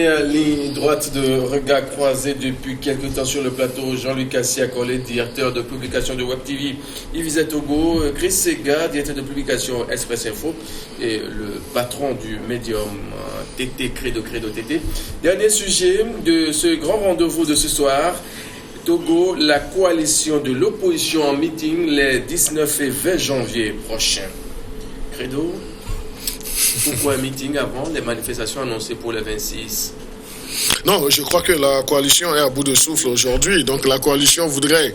première ligne droite de regard croisé depuis quelques temps sur le plateau. Jean-Luc Assia-Collet, directeur de publication de Web TV, Yves Togo, Chris Sega, directeur de publication Express Info et le patron du médium TT, Credo TT. Dernier sujet de ce grand rendez-vous de ce soir. Togo, la coalition de l'opposition en meeting les 19 et 20 janvier prochains. Credo, pourquoi un meeting avant les manifestations annoncées pour le 26? Non, je crois que la coalition est à bout de souffle aujourd'hui. Donc la coalition voudrait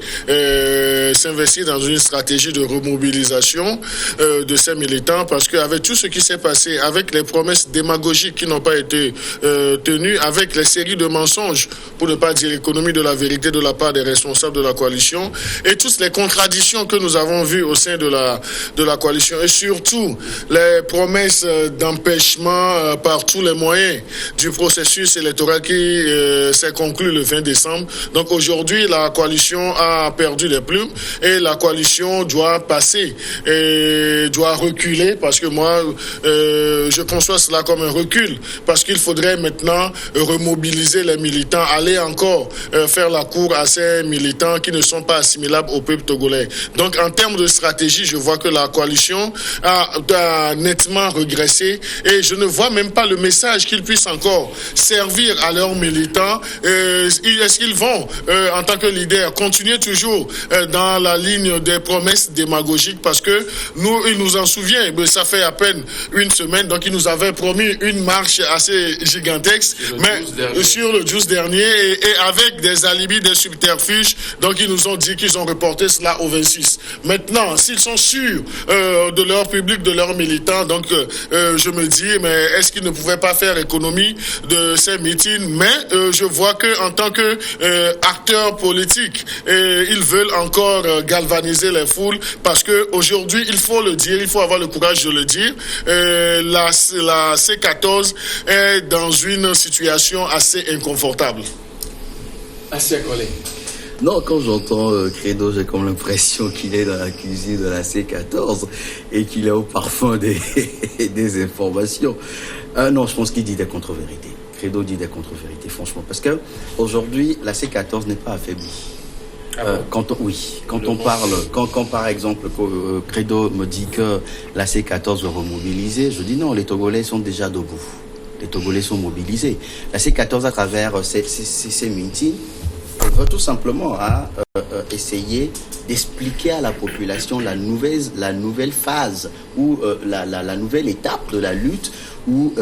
s'investir dans une stratégie de remobilisation de ses militants, parce qu'avec tout ce qui s'est passé, avec les promesses démagogiques qui n'ont pas été tenues, avec les séries de mensonges, pour ne pas dire économie de la vérité de la part des responsables de la coalition, et toutes les contradictions que nous avons vues au sein de la coalition, et surtout les promesses d'empêchement par tous les moyens du processus électoral qui s'est conclu le 20 décembre. Donc aujourd'hui, la coalition a perdu les plumes et la coalition doit passer et doit reculer, parce que moi, je conçois cela comme un recul, parce qu'il faudrait maintenant remobiliser les militants, aller encore faire la cour à ces militants qui ne sont pas assimilables au peuple togolais. Donc en termes de stratégie, je vois que la coalition a nettement régressé et je ne vois même pas le message qu'ils puissent encore servir à leurs militants. Est-ce qu'ils vont, en tant que leader, continuer toujours dans la ligne des promesses démagogiques, parce que il nous en souvient, ça fait à peine une semaine, donc ils nous avaient promis une marche assez gigantesque, mais sur le 12 dernier, et avec des alibis, des subterfuges, donc ils nous ont dit qu'ils ont reporté cela au 26. Maintenant, s'ils sont sûrs de leur public, de leurs militants, donc je me dis, mais est-ce qu'ils ne pouvaient pas faire économie de ces meetings? Mais je vois que en tant que acteurs politiques, ils veulent encore galvaniser les foules, parce que aujourd'hui, il faut le dire, il faut avoir le courage de le dire, la C14 est dans une situation assez inconfortable. Assez collé. Non, quand j'entends Credo, j'ai comme l'impression qu'il est dans la cuisine de la C14 et qu'il est au parfum des informations. Non, je pense qu'il dit des contre-vérités. Credo dit des contre-vérités, franchement. Parce que aujourd'hui, la C14 n'est pas affaiblie. Quand par exemple, Credo me dit que la C14 veut remobiliser, je dis non, les Togolais sont déjà debout. Les Togolais sont mobilisés. La C14, à travers ces meetings, veut tout simplement essayer d'expliquer à la population la nouvelle phase ou la nouvelle étape de la lutte où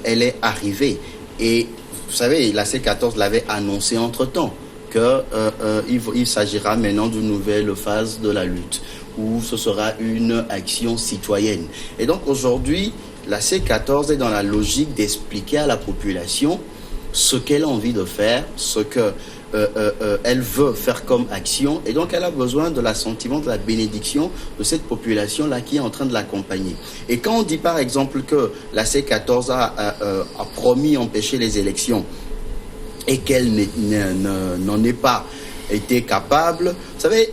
elle est arrivée. Et vous savez, la C14 l'avait annoncé entre-temps qu'il s'agira maintenant d'une nouvelle phase de la lutte où ce sera une action citoyenne. Et donc aujourd'hui, la C14 est dans la logique d'expliquer à la population ce qu'elle a envie de faire, ce que elle veut faire comme action, et donc elle a besoin de l'assentiment, de la bénédiction de cette population-là qui est en train de l'accompagner. Et quand on dit par exemple que la C14 a promis empêcher les élections et qu'elle n'en est pas été capable, vous savez,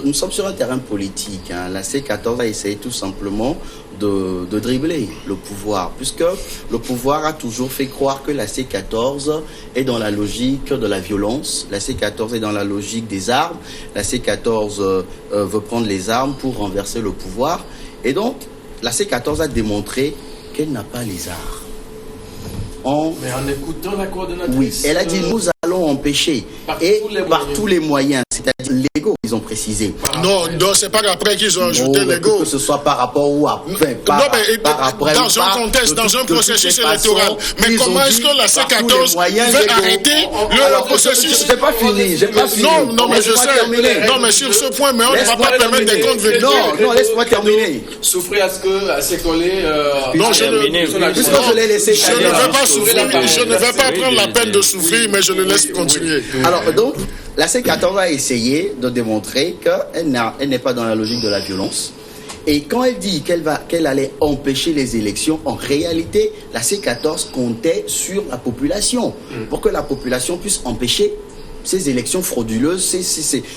nous sommes sur un terrain politique, hein. La C14 a essayé tout simplement de dribbler le pouvoir, puisque le pouvoir a toujours fait croire que la C14 est dans la logique de la violence, la C14 est dans la logique des armes, la C14 veut prendre les armes pour renverser le pouvoir, et donc la C14 a démontré qu'elle n'a pas les armes. Mais en écoutant la coordonnatrice... Oui, elle a dit nous allons empêcher, par tous les moyens, c'est-à-dire légaux, ils ont précisé. Non, c'est pas après qu'ils ont ajouté légaux. Que ce soit par rapport ou après. Dans un contexte, dans un processus électoral. Mais comment est-ce que la C14 veut arrêter le processus? J'ai pas fini. Non, mais je sais. Non, mais sur ce point, mais on ne va pas permettre des comptes vérifiés. Non, laisse-moi terminer. Souffrez à ce que assez collé. Non, je ne vais pas prendre la peine de souffrir, mais je le laisse continuer. Alors, donc, la C14 a essayé de démontrer qu'elle n'est pas dans la logique de la violence. Et quand elle dit qu'elle allait empêcher les élections, en réalité, la C14 comptait sur la population pour que la population puisse empêcher ces élections frauduleuses,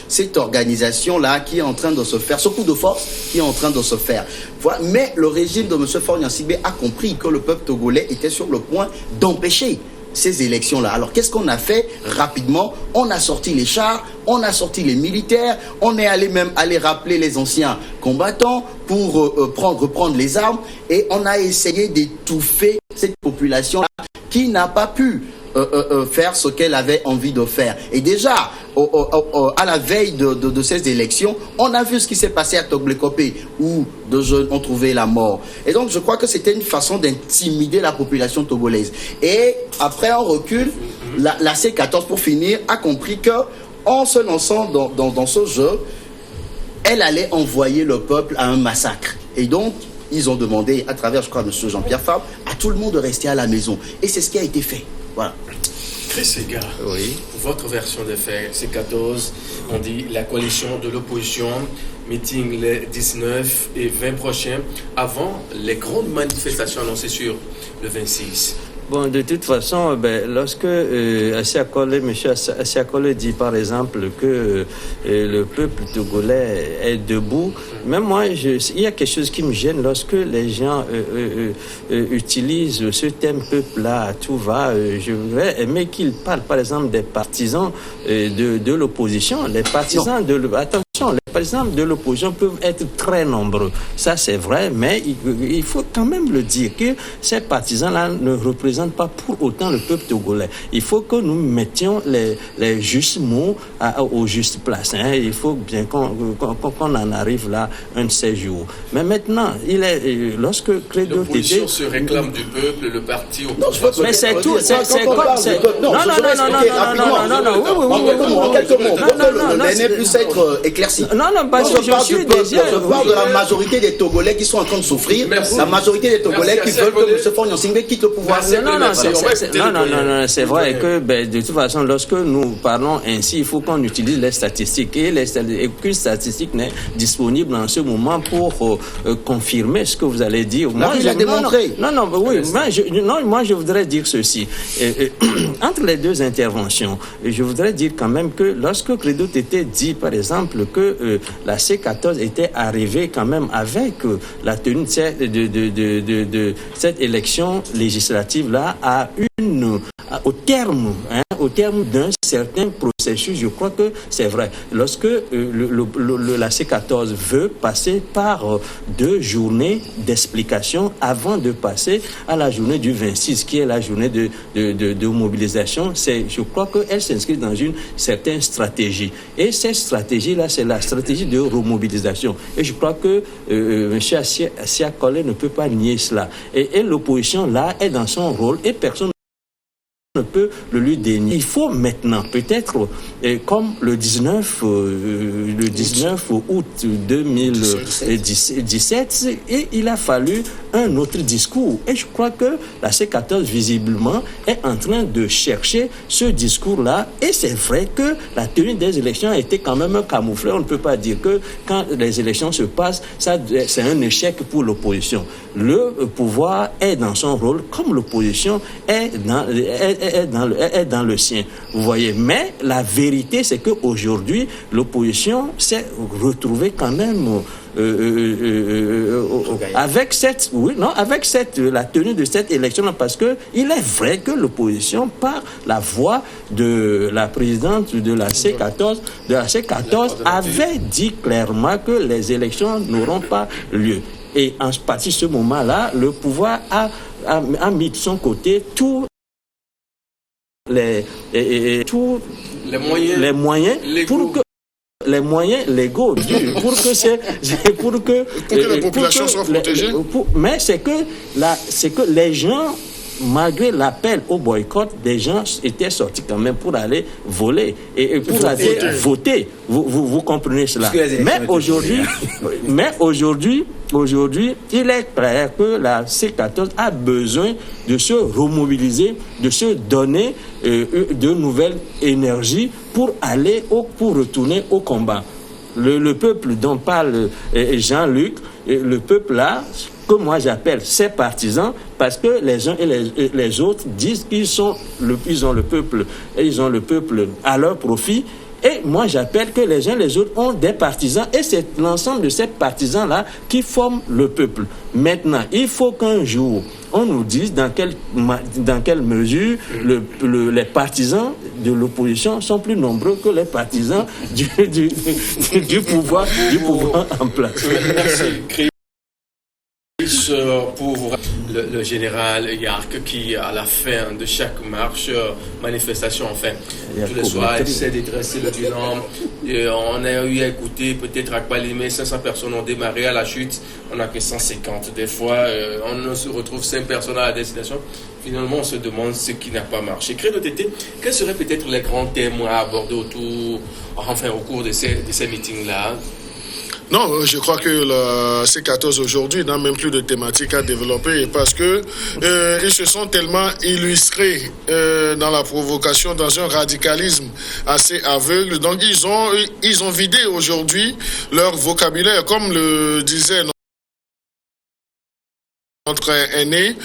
cette organisation-là qui est en train de se faire, ce coup de force qui est en train de se faire. Voilà. Mais le régime de M. Faure Gnassingbé a compris que le peuple togolais était sur le point d'empêcher ces élections-là. Alors, qu'est-ce qu'on a fait rapidement? On a sorti les chars, on a sorti les militaires, on est allé même rappeler les anciens combattants pour reprendre les armes, et on a essayé d'étouffer cette population-là qui n'a pas pu faire ce qu'elle avait envie de faire. Et déjà, à la veille de ces élections, on a vu ce qui s'est passé à Togblekopé, où 2 jeunes ont trouvé la mort. Et donc, je crois que c'était une façon d'intimider la population togolaise. Et après, on recule. La C14, pour finir, a compris que, en se lançant dans ce jeu, elle allait envoyer le peuple à un massacre. Et donc, ils ont demandé, à travers, je crois, M. Jean-Pierre Fabre, à tout le monde de rester à la maison. Et c'est ce qui a été fait. Voilà. Chris Sega, oui. Votre version des faits, c'est 14, on dit la coalition de l'opposition, meeting les 19 et 20 prochains, avant les grandes manifestations annoncées sur le 26. Bon, de toute façon, lorsque M. Asiakole dit par exemple que le peuple togolais est debout, même moi, il y a quelque chose qui me gêne lorsque les gens utilisent ce thème peuple-là, tout va. Je voudrais aimer qu'ils parlent par exemple des partisans de l'opposition. Les partisans les partisans de l'opposition peuvent être très nombreux. Ça, c'est vrai, mais il faut quand même le dire que ces partisans-là ne représentent pas pour autant le peuple togolais. Il faut que nous mettions les justes mots aux justes places. Hein. Il faut bien qu'on en arrive là un de ces jours. Mais maintenant, lorsque Credo l'opposition se réclame du peuple, le parti au pouvoir. Mais c'est tout. En quelques mots, l'aîné puisse être éclairci. Non, parce que je parle de la majorité des Togolais qui sont en train de souffrir. Merci. La majorité des Togolais qui veulent que M. Faure Gnassingbé quitte le pouvoir. Non, c'est vrai que de toute façon, lorsque nous parlons ainsi, il faut qu'on utilise les statistiques. Et aucune statistique n'est disponible en ce moment pour confirmer ce que vous allez dire. Moi, je l'ai démontré. Moi, je voudrais dire ceci. Entre les deux interventions, je voudrais dire quand même que lorsque Credo Tété dit, par exemple, que la C14 était arrivée quand même avec la tenue de cette élection législative-là au terme d'un certain processus, je crois que c'est vrai. Lorsque la C14 veut passer par 2 journées d'explication avant de passer à la journée du 26, qui est la journée de mobilisation, je crois qu'elle s'inscrit dans une certaine stratégie. Et cette stratégie-là, c'est la stratégie de remobilisation. Et je crois que M. Asiakole ne peut pas nier cela. Et l'opposition, là, est dans son rôle et personne ne peut le lui dénier. Il faut maintenant, peut-être, comme le 19 août 2017, et il a fallu un autre discours. Et je crois que la C14, visiblement, est en train de chercher ce discours-là. Et c'est vrai que la tenue des élections a été quand même camouflée. On ne peut pas dire que quand les élections se passent, c'est un échec pour l'opposition. Le pouvoir est dans son rôle, comme l'opposition est dans le sien. Vous voyez. Mais la vérité, c'est qu'aujourd'hui, l'opposition s'est retrouvée quand même avec la tenue de cette élection, parce que il est vrai que l'opposition, par la voix de la présidente de la C14, avait dit clairement que les élections n'auront pas lieu. Et en partie ce moment-là, le pouvoir a mis de son côté tous les moyens pour que les moyens légaux pour que la population soit protégée. Mais c'est que les gens, malgré l'appel au boycott, des gens étaient sortis quand même pour aller voler et pour aller voter. Vous comprenez cela. Mais aujourd'hui, il est clair que la C14 a besoin de se remobiliser, de se donner de nouvelles énergies pour retourner au combat. Le peuple dont parle Jean-Luc, le peuple là, que moi j'appelle ses partisans, parce que les uns et les autres disent qu'ils ont le peuple à leur profit. Et moi, j'appelle que les uns les autres ont des partisans et c'est l'ensemble de ces partisans-là qui forment le peuple. Maintenant, il faut qu'un jour, on nous dise dans quelle mesure les partisans de l'opposition sont plus nombreux que les partisans du pouvoir en place. Merci. Pour le général Yark qui, à la fin de chaque marche, manifestation, enfin, tous les soirs, essaie de dresser le bilan. On a eu à écouter, peut-être à Kpalimé, 500 personnes ont démarré à la chute, on n'a que 150. Des fois, on se retrouve 5 personnes à la destination. Finalement, on se demande ce qui n'a pas marché. Credo Tété, quels seraient peut-être les grands thèmes à aborder au cours de ces meetings-là? Non, je crois que la C14 aujourd'hui n'a même plus de thématique à développer parce que ils se sont tellement illustrés dans la provocation, dans un radicalisme assez aveugle. Donc ils ont vidé aujourd'hui leur vocabulaire, comme le disait notre aîné,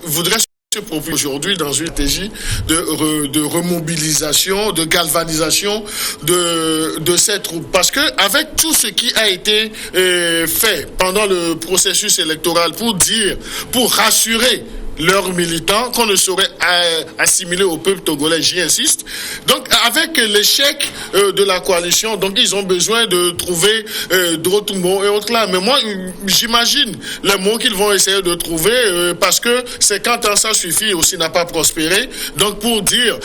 voudrait se proposer aujourd'hui dans une stratégie de remobilisation, de galvanisation de ces troupes. Parce que avec tout ce qui a été fait pendant le processus électoral pour rassurer leurs militants, qu'on ne saurait assimiler au peuple togolais, j'y insiste. Donc, avec l'échec de la coalition, donc ils ont besoin de trouver d'autres mots et autres là. Mais moi, j'imagine les mots qu'ils vont essayer de trouver parce que c'est quand ça suffit aussi n'a pas prospéré. Donc, pour dire,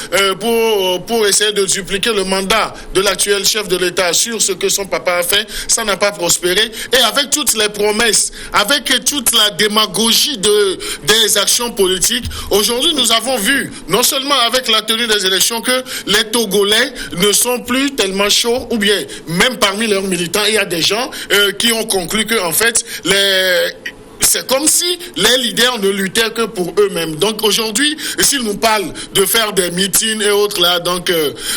pour essayer de dupliquer le mandat de l'actuel chef de l'État sur ce que son papa a fait, ça n'a pas prospéré. Et avec toutes les promesses, avec toute la démagogie des actions politique. Aujourd'hui, nous avons vu, non seulement avec la tenue des élections, que les Togolais ne sont plus tellement chauds, ou bien, même parmi leurs militants, il y a des gens qui ont conclu que, en fait, c'est comme si les leaders ne luttaient que pour eux-mêmes. Donc aujourd'hui, s'ils nous parlent de faire des meetings et autres là, donc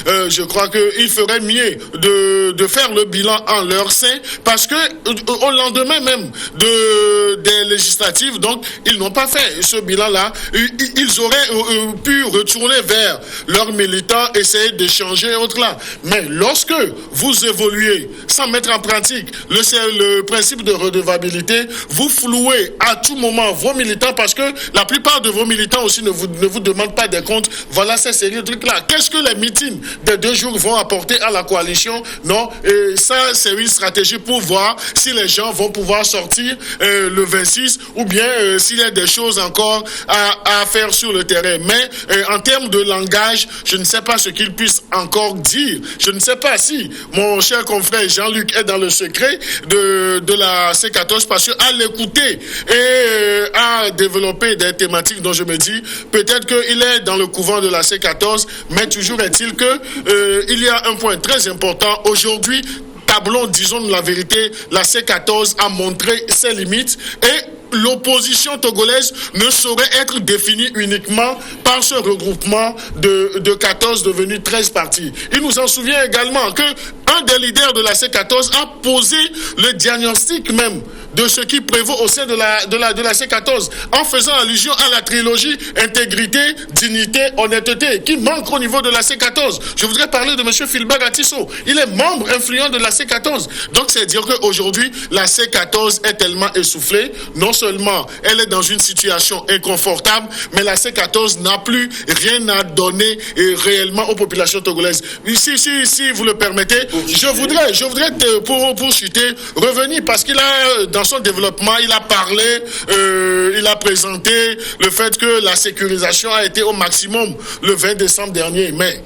je crois qu'il ferait mieux de faire le bilan en leur sein, parce que au lendemain même des législatives, donc ils n'ont pas fait ce bilan-là. Ils auraient pu retourner vers leurs militants, essayer d'échanger et autres là. Mais lorsque vous évoluez sans mettre en pratique le principe de redevabilité, vous flouez à tout moment vos militants, parce que la plupart de vos militants aussi ne vous demandent pas des comptes. Voilà ces séries de trucs-là. Qu'est-ce que les meetings des 2 jours vont apporter à la coalition? Non, et ça c'est une stratégie pour voir si les gens vont pouvoir sortir le 26 ou bien s'il y a des choses encore à faire sur le terrain. Mais en termes de langage, je ne sais pas ce qu'ils puissent encore dire. Je ne sais pas si mon cher confrère Jean-Luc est dans le secret de la C14, parce qu'à l'écouter et à développer des thématiques dont je me dis, peut-être qu'il est dans le couvent de la C14, mais toujours est-il que il y a un point très important. Aujourd'hui, tablons, disons la vérité, la C14 a montré ses limites et l'opposition togolaise ne saurait être définie uniquement par ce regroupement de 14 devenus 13 partis. Il nous en souvient également que un des leaders de la C14 a posé le diagnostic même de ce qui prévaut au sein de la C14, en faisant allusion à la trilogie intégrité, dignité, honnêteté, qui manque au niveau de la C14. Je voudrais parler de M. Philbert Atisso. Il est membre influent de la C14. Donc c'est dire qu'aujourd'hui, la C14 est tellement essoufflée. Non seulement elle est dans une situation inconfortable, mais la C14 n'a plus rien à donner réellement aux populations togolaises. Si vous le permettez, je voudrais pour chuter, revenir, parce qu'il a, dans son développement, il a parlé, il a présenté le fait que la sécurisation a été au maximum le 20 décembre dernier. Mais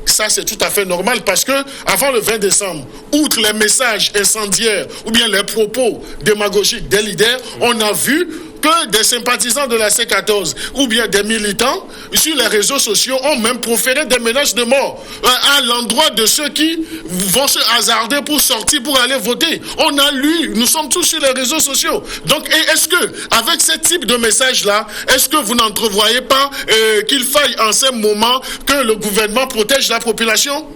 ça, c'est tout à fait normal, parce que avant le 20 décembre, outre les messages incendiaires ou bien les propos démagogiques des leaders, on a vu que des sympathisants de la C14 ou bien des militants sur les réseaux sociaux ont même proféré des menaces de mort à l'endroit de ceux qui vont se hasarder pour sortir, pour aller voter. On a lu, nous sommes tous sur les réseaux sociaux. Donc, est-ce que, avec ce type de message-là, est-ce que vous n'entrevoyez pas qu'il faille en ce moment que le gouvernement protège la population?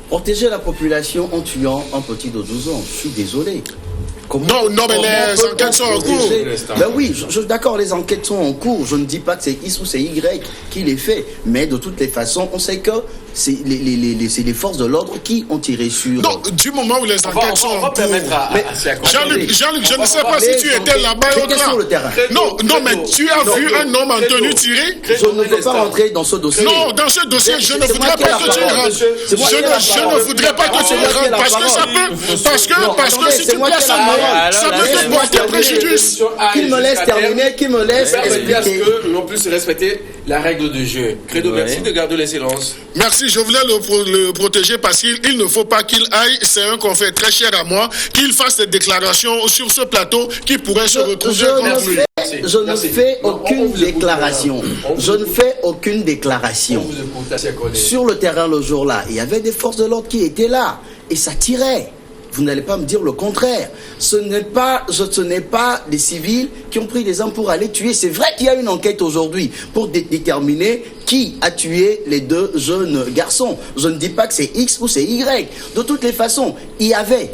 Protéger la population en tuant un petit de 12 ans, je suis désolé. Non, mais les enquêtes sont en cours. Ben oui, d'accord, les enquêtes sont en cours. Je ne dis pas que c'est X ou c'est Y qui les fait. Mais de toutes les façons, on sait que c'est les forces de l'ordre qui ont tiré sur... Non, du moment où les enquêtes sont en cours... Jean-Luc, je ne sais pas si tu étais là-bas ou là. Non, mais tu as vu un homme en tenue tirer? Je ne veux pas rentrer dans ce dossier. Non, dans ce dossier, je ne voudrais pas que tu rentres. Je ne voudrais pas que tu rentres parce que ça peut... Parce que si tu places un moral, ça peut te porter préjudice. Qu'il me laisse terminer, qu'il me laisse expliquer. Non plus respecter la règle du jeu. Credo, merci de garder le silence. Merci, je voulais le protéger parce qu'il ne faut pas qu'il aille, c'est un confrère très cher à moi, qu'il fasse des déclarations sur ce plateau qui pourrait se retrouver contre lui. Je ne fais aucune déclaration. Je ne fais aucune déclaration. Sur le terrain le jour-là, il y avait des forces de l'ordre qui étaient là et ça tirait. Vous n'allez pas me dire le contraire. Ce n'est pas des civils qui ont pris des armes pour aller tuer. C'est vrai qu'il y a une enquête aujourd'hui pour déterminer qui a tué les deux jeunes garçons. Je ne dis pas que c'est X ou c'est Y. De toutes les façons, il y avait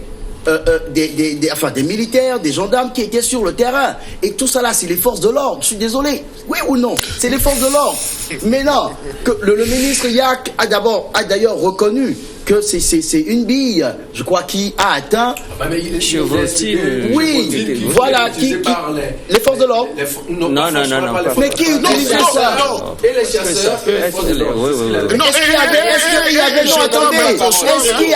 des militaires, des gendarmes qui étaient sur le terrain. Et tout ça là, c'est les forces de l'ordre. Je suis désolé. Oui ou non? C'est les forces de l'ordre. Mais non, que le ministre Yak a d'ailleurs reconnu que c'est une bille, je crois, qui a atteint... Oui, voilà, les forces de l'ordre. Non. Mais qui utilisait ça? Et les chasseurs. Est-ce qu'il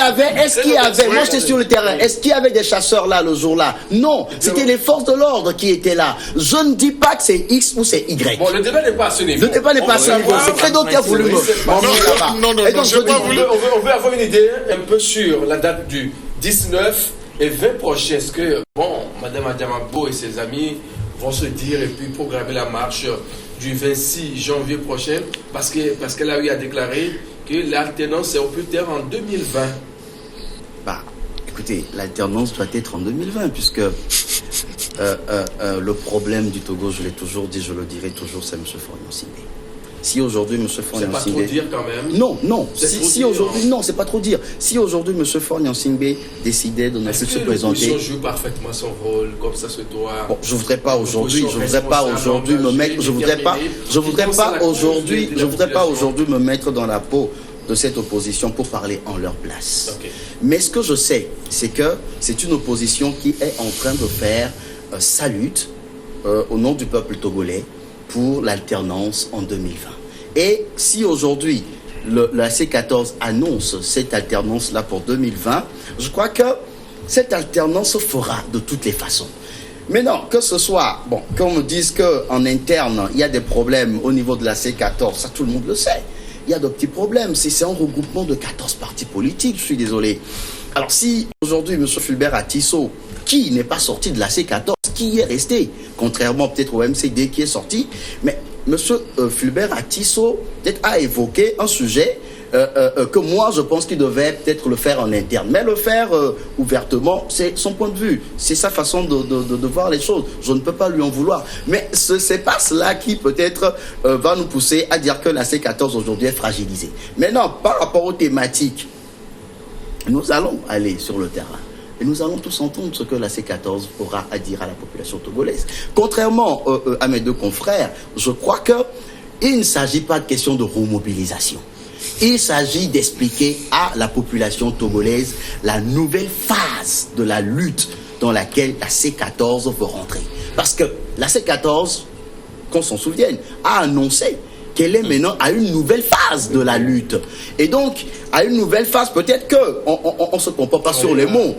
y avait, moi j'étais sur le terrain, est-ce qu'il y avait des chasseurs là le jour-là? Non, c'était les forces de l'ordre qui étaient là. Je ne dis pas que c'est X ou c'est Y. Bon, le débat n'est pas à ce niveau. Le débat n'est pas à ce niveau. C'est Credo qui a voulu Non, on veut avoir une idée un peu sur la date du 19 et 20 prochain. Est-ce que, Madame Adjamabo et ses amis vont se dire et puis programmer la marche du 26 janvier prochain parce qu'elle a eu à déclarer que l'alternance est au plus tard en 2020. Écoutez, l'alternance doit être en 2020 puisque le problème du Togo, je l'ai toujours dit, je le dirai toujours, c'est M. Faure Gnassingbé. Si aujourd'hui M. Faure Gnassingbé... C'est pas trop dire quand même. Non. Si aujourd'hui, non, c'est pas trop dire. Si aujourd'hui M. Faure Gnassingbé décidait de ne plus se présenter... Est-ce que l'opposition joue parfaitement son rôle comme ça se doit? Bon, je voudrais pas aujourd'hui me mettre... Je voudrais pas aujourd'hui me mettre dans la peau de cette opposition pour parler en leur place. Okay. Mais ce que je sais, c'est que c'est une opposition qui est en train de faire sa lutte au nom du peuple togolais pour l'alternance en 2020. Et si aujourd'hui la C14 annonce cette alternance-là pour 2020, je crois que cette alternance se fera de toutes les façons. Mais non, que ce soit, qu'on me dise qu'en interne, il y a des problèmes au niveau de la C14, ça tout le monde le sait. Il y a de petits problèmes. C'est un regroupement de 14 partis politiques, je suis désolé. Alors si aujourd'hui M. Fulbert Atisso, qui n'est pas sorti de la C14, qui y est resté, contrairement peut-être au MCD qui est sorti, mais M. Fulbert Atisso peut-être a évoqué un sujet que moi je pense qu'il devait peut-être le faire en interne. Mais le faire ouvertement, c'est son point de vue. C'est sa façon de voir les choses. Je ne peux pas lui en vouloir. Mais c'est pas cela qui peut-être va nous pousser à dire que la C14 aujourd'hui est fragilisée. Mais non, par rapport aux thématiques, nous allons aller sur le terrain. Et nous allons tous entendre ce que la C14 aura à dire à la population togolaise. Contrairement à mes deux confrères, je crois qu'il ne s'agit pas de question de remobilisation. Il s'agit d'expliquer à la population togolaise la nouvelle phase de la lutte dans laquelle la C14 veut rentrer. Parce que la C14, qu'on s'en souvienne, a annoncé qu'elle est maintenant à une nouvelle phase de la lutte. Et donc, à une nouvelle phase, peut-être qu'on ne se comprend pas sur les mots,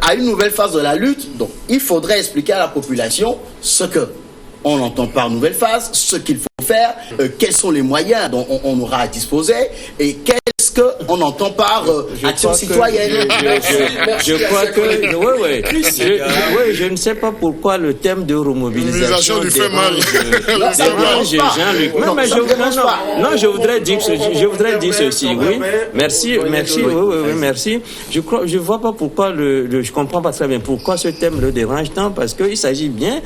à une nouvelle phase de la lutte, donc il faudrait expliquer à la population ce qu'on entend par nouvelle phase, ce qu'il faut faire, quels sont les moyens dont on aura à disposer et qu'est-ce qu'on entend par action citoyenne. Je crois que... je ne sais pas pourquoi le thème de remobilisation dérange Jean-Luc. Non, je voudrais dire ceci. Oui, merci. Je vois pas pourquoi je comprends pas très bien pourquoi ce thème le dérange tant, parce qu'il s'agit bien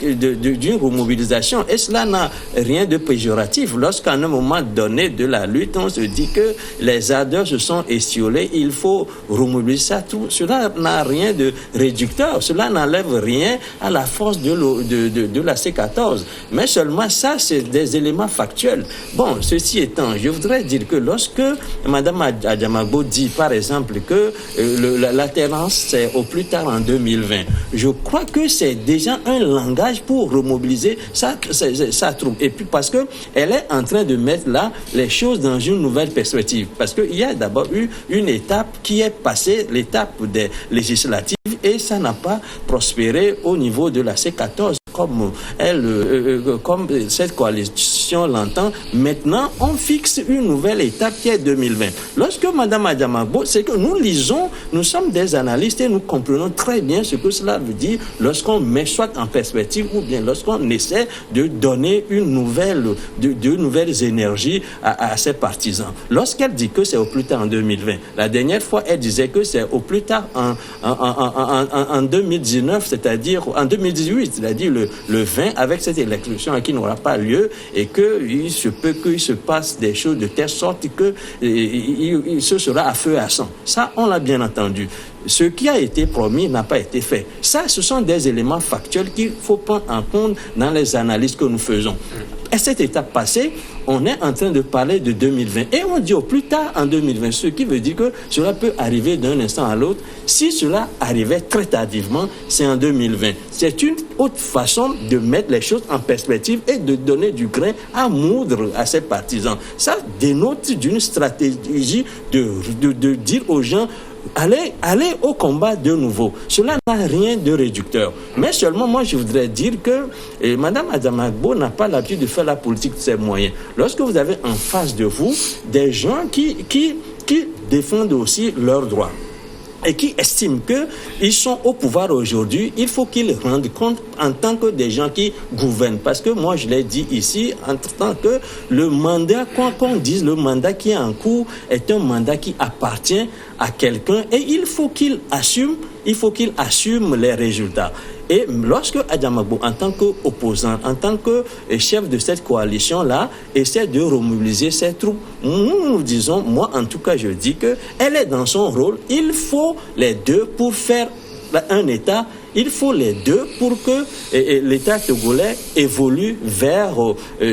d'une remobilisation et cela n'a rien de péjoratif. Lorsqu'à un moment donné de la lutte, on se dit que les ardeurs se sont étiolées, il faut remobiliser ça. Tout cela n'a rien de réducteur, cela n'enlève rien à la force de la C14. Mais seulement ça, c'est des éléments factuels. Bon, ceci étant, je voudrais dire que lorsque Mme Adjamagbo dit, par exemple, que l'alternance, c'est au plus tard en 2020, je crois que c'est déjà un langage pour remobiliser sa troupe. Et puis parce qu'elle est en train de mettre là les choses dans une nouvelle perspective. Parce qu'il y a d'abord eu une étape qui est passée, l'étape des législatives, et ça n'a pas prospéré au niveau de la C14 comme cette coalition l'entend. Maintenant, on fixe une nouvelle étape qui est 2020. Lorsque Mme Adjamagbo, c'est que nous lisons, nous sommes des analystes et nous comprenons très bien ce que cela veut dire lorsqu'on met soit en perspective ou bien lorsqu'on essaie de donner de nouvelles énergies à ses partisans. Lorsqu'elle dit que c'est au plus tard en 2020, la dernière fois, elle disait que c'est au plus tard en 2019, c'est-à-dire en 2018, c'est-à-dire le 20, avec cette élection qui n'aura pas lieu, et qu'il se peut qu'il se passe des choses de telle sorte que ce sera à feu et à sang. Ça, on l'a bien entendu. Ce qui a été promis n'a pas été fait. Ça, ce sont des éléments factuels qu'il faut prendre en compte dans les analyses que nous faisons. À cette étape passée, on est en train de parler de 2020. Et on dit au plus tard en 2020, ce qui veut dire que cela peut arriver d'un instant à l'autre. Si cela arrivait très tardivement, c'est en 2020. C'est une autre façon de mettre les choses en perspective et de donner du grain à moudre à ses partisans. Ça dénote d'une stratégie de dire aux gens, allez au combat de nouveau. Cela n'a rien de réducteur. Mais seulement, moi, je voudrais dire que Mme Adjamagbo n'a pas l'habitude de faire la politique de ses moyens. Lorsque vous avez en face de vous des gens qui défendent aussi leurs droits et qui estiment qu'ils sont au pouvoir aujourd'hui, il faut qu'ils rendent compte en tant que des gens qui gouvernent. Parce que moi, je l'ai dit ici, en tant que le mandat, qu'on dise le mandat qui est en cours est un mandat qui appartient à quelqu'un et il faut qu'il assume les résultats. Et lorsque Adjamagbo, en tant qu'opposant, en tant que chef de cette coalition-là, essaie de remobiliser ses troupes, nous disons, moi en tout cas je dis qu'elle est dans son rôle, il faut les deux pour faire un État. Il faut les deux pour que l'État togolais évolue vers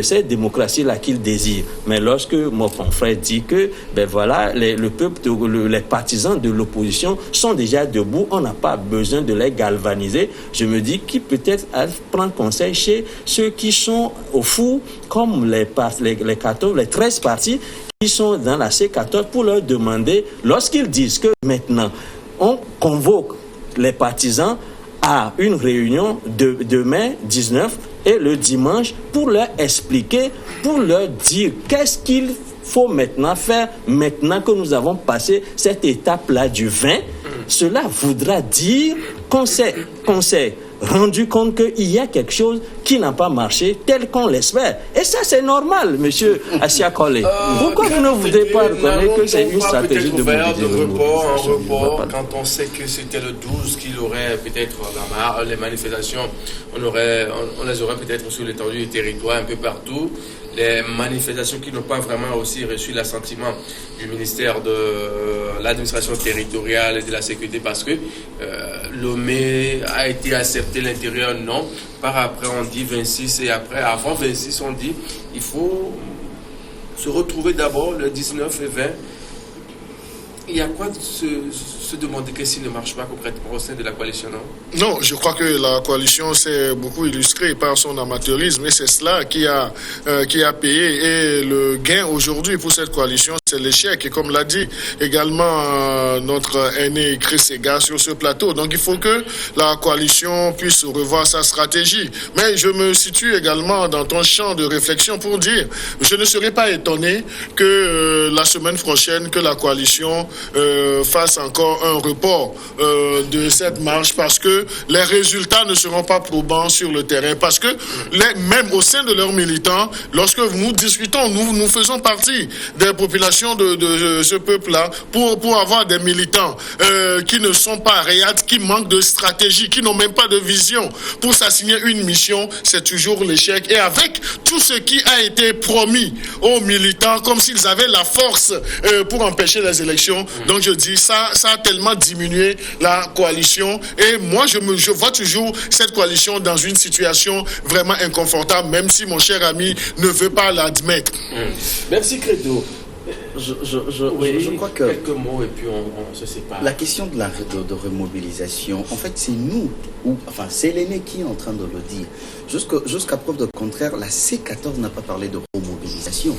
cette démocratie-là qu'il désire. Mais lorsque mon confrère dit que, le peuple, les partisans de l'opposition sont déjà debout, on n'a pas besoin de les galvaniser, je me dis qu'il peut-être prendre conseil chez ceux qui sont au four, comme les 13 partis qui sont dans la C14 pour leur demander, lorsqu'ils disent que maintenant, on convoque les partisans à une réunion demain 19 et le dimanche pour leur expliquer, pour leur dire qu'est-ce qu'il faut maintenant faire maintenant que nous avons passé cette étape-là du 20. Cela voudra dire qu'on s'est rendu compte qu'il y a quelque chose qui n'a pas marché tel qu'on l'espère. Et ça, c'est normal, monsieur Assia Colley. Pourquoi vous ne voudrez pas reconnaître que c'est une stratégie de report, quand on sait que c'était le 12 qu'il aurait peut-être les manifestations, on les aurait peut-être sur l'étendue du territoire un peu partout. Les manifestations qui n'ont pas vraiment aussi reçu l'assentiment du ministère de l'administration territoriale et de la sécurité parce que Lomé a été accepté, l'intérieur non. Par après on dit 26 et après, avant 26 on dit il faut se retrouver d'abord le 19 et 20. Il y a quoi de se demander que s'il ne marche pas concrètement au sein de la coalition, non? Non, je crois que la coalition s'est beaucoup illustrée par son amateurisme et c'est cela qui a payé. Et le gain aujourd'hui pour cette coalition, c'est l'échec. Et comme l'a dit également notre aîné Chris Sega sur ce plateau. Donc il faut que la coalition puisse revoir sa stratégie. Mais je me situe également dans ton champ de réflexion pour dire, je ne serais pas étonné que la semaine prochaine, que la coalition fasse encore un report de cette marche parce que les résultats ne seront pas probants sur le terrain. Parce que même au sein de leurs militants, lorsque nous discutons, nous faisons partie des populations de ce peuple-là pour avoir des militants qui ne sont pas réels, qui manquent de stratégie, qui n'ont même pas de vision pour s'assigner une mission, c'est toujours l'échec. Et avec tout ce qui a été promis aux militants, comme s'ils avaient la force pour empêcher les élections. Donc je dis, ça a tellement diminué la coalition. Et moi, je vois toujours cette coalition dans une situation vraiment inconfortable, même si mon cher ami ne veut pas l'admettre. Merci Credo. Je crois que quelques mots et puis on se sépare. La question de remobilisation, en fait, c'est nous, c'est l'aîné qui est en train de le dire. Jusqu'à preuve de contraire, la C14 n'a pas parlé de remobilisation.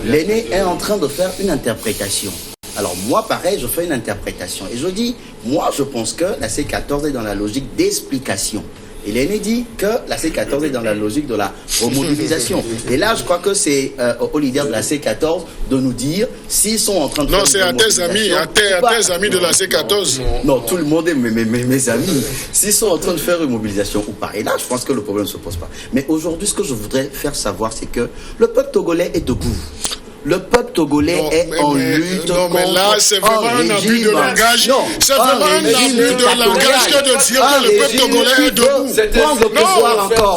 L'aîné est en train de faire une interprétation. Alors moi, pareil, je fais une interprétation. Et je dis, moi, je pense que la C14 est dans la logique d'explication. Et l'aîné dit que la C14 est dans la logique de la remobilisation. Et là, je crois que c'est aux leaders de la C14 de nous dire s'ils sont en train de... Non, c'est à tes amis, à tes amis de la C14. Non, tout le monde est mes amis. S'ils sont en train de faire une mobilisation ou pas. Et là, je pense que le problème ne se pose pas. Mais aujourd'hui, ce que je voudrais faire savoir, c'est que le peuple togolais est debout. Le peuple togolais est en lutte contre mais là, c'est vraiment un abus de langage. C'est vraiment un abus de langage que de dire que le peuple togolais est debout.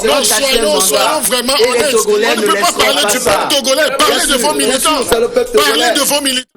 Non, soyons vraiment honnêtes. On ne peut pas parler du peuple togolais. Parlez de vos militants. Parlez de vos militants.